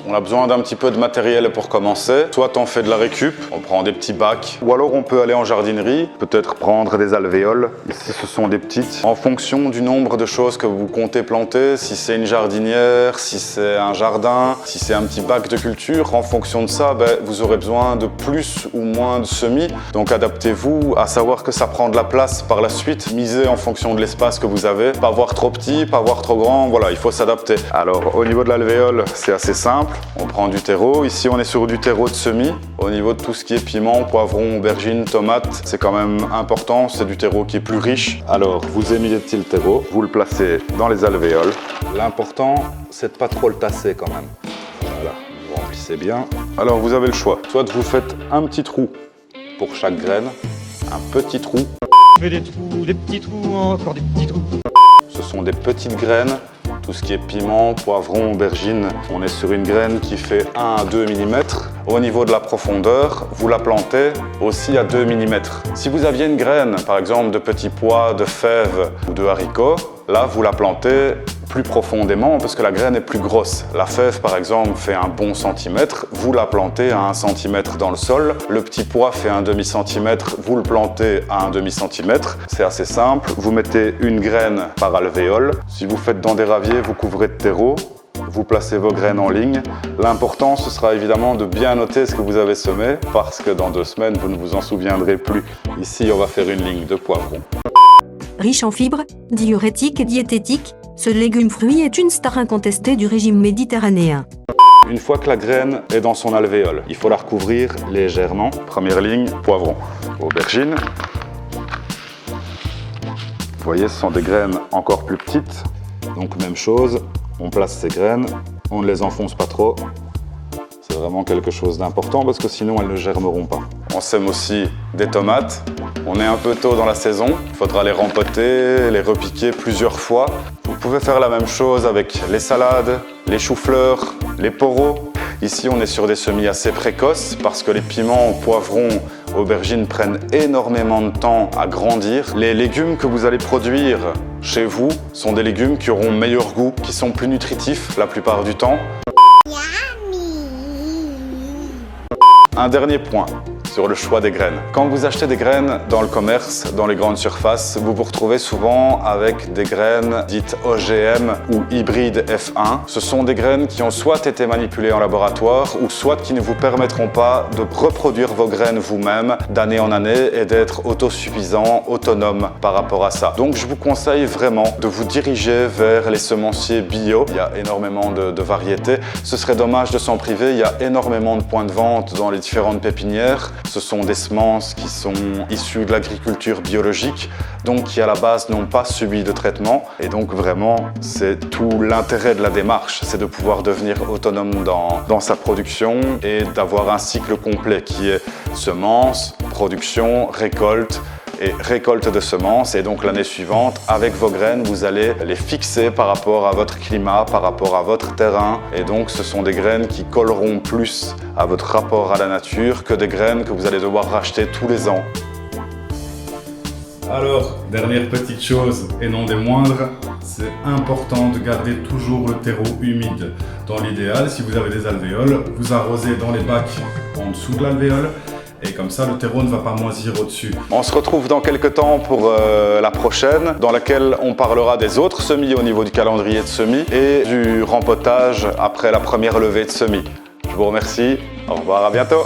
On a besoin d'un petit peu de matériel pour commencer. Soit on fait de la récup, on prend des petits bacs, ou alors on peut aller en jardinerie, peut-être prendre des alvéoles. Ici, ce sont des petites. En fonction du nombre de choses que vous comptez planter, si c'est une jardinière, si c'est un jardin, si c'est un petit bac de culture, en fonction de ça, vous aurez besoin de plus ou moins de semis. Donc adaptez-vous à savoir que ça prend de la place par la suite. Misez en fonction de l'espace que vous avez. Pas voir trop petit, pas voir trop grand. Voilà, il faut s'adapter. Alors, au niveau de l'alvéole, c'est assez simple. On prend du terreau. Ici, on est sur du terreau de semis. Au niveau de tout ce qui est piment, poivron, aubergine, tomate, c'est quand même important. C'est du terreau qui est plus riche. Alors, vous émiettez le terreau. Vous le placez dans les alvéoles. L'important, c'est de pas trop le tasser quand même. Voilà, vous remplissez bien. Alors, vous avez le choix. Soit vous faites un petit trou pour chaque graine, un petit trou. Je fais des trous, des petits trous, encore des petits trous. Ce sont des petites graines. Tout ce qui est piment, poivron, aubergine, on est sur une graine qui fait 1 à 2 mm. Au niveau de la profondeur, vous la plantez aussi à 2 mm. Si vous aviez une graine, par exemple de petits pois, de fèves ou de haricots, là vous la plantez plus profondément parce que la graine est plus grosse. La fève par exemple fait un bon centimètre, vous la plantez à 1 cm dans le sol. Le petit pois fait un demi-centimètre, vous le plantez à un demi-centimètre. C'est assez simple, vous mettez une graine par alvéole. Si vous faites dans des raviers, vous couvrez de terreau. Vous placez vos graines en ligne. L'important, ce sera évidemment de bien noter ce que vous avez semé parce que dans 2 semaines, vous ne vous en souviendrez plus. Ici, on va faire une ligne de poivrons. Riche en fibres, diurétiques et diététiques, ce légume-fruit est une star incontestée du régime méditerranéen. Une fois que la graine est dans son alvéole, il faut la recouvrir légèrement. Première ligne, poivron. Aubergine. Vous voyez, ce sont des graines encore plus petites. Donc même chose, on place ces graines, on ne les enfonce pas trop. C'est vraiment quelque chose d'important parce que sinon elles ne germeront pas. On sème aussi des tomates. On est un peu tôt dans la saison, il faudra les rempoter, les repiquer plusieurs fois. Vous pouvez faire la même chose avec les salades, les choux-fleurs, les poros. Ici, on est sur des semis assez précoces parce que les piments, poivrons, aubergines prennent énormément de temps à grandir. Les légumes que vous allez produire chez vous sont des légumes qui auront meilleur goût, qui sont plus nutritifs la plupart du temps. Un dernier point sur le choix des graines. Quand vous achetez des graines dans le commerce, dans les grandes surfaces, vous vous retrouvez souvent avec des graines dites OGM ou hybrides F1. Ce sont des graines qui ont soit été manipulées en laboratoire ou soit qui ne vous permettront pas de reproduire vos graines vous-même d'année en année et d'être autosuffisant, autonome par rapport à ça. Donc je vous conseille vraiment de vous diriger vers les semenciers bio. Il y a énormément de variétés. Ce serait dommage de s'en priver. Il y a énormément de points de vente dans les différentes pépinières. Ce sont des semences qui sont issues de l'agriculture biologique, donc qui à la base n'ont pas subi de traitement. Et donc vraiment, c'est tout l'intérêt de la démarche, c'est de pouvoir devenir autonome dans sa production et d'avoir un cycle complet qui est semence, production, récolte, et récolte de semences. Et donc l'année suivante, avec vos graines, vous allez les fixer par rapport à votre climat, par rapport à votre terrain. Et donc ce sont des graines qui colleront plus à votre rapport à la nature que des graines que vous allez devoir racheter tous les ans. Alors, dernière petite chose et non des moindres, c'est important de garder toujours le terreau humide. Dans l'idéal, si vous avez des alvéoles, vous arrosez dans les bacs en dessous de l'alvéole. Et comme ça, le terreau ne va pas moisir au-dessus. On se retrouve dans quelques temps pour la prochaine, dans laquelle on parlera des autres semis au niveau du calendrier de semis et du rempotage après la première levée de semis. Je vous remercie, au revoir, à bientôt.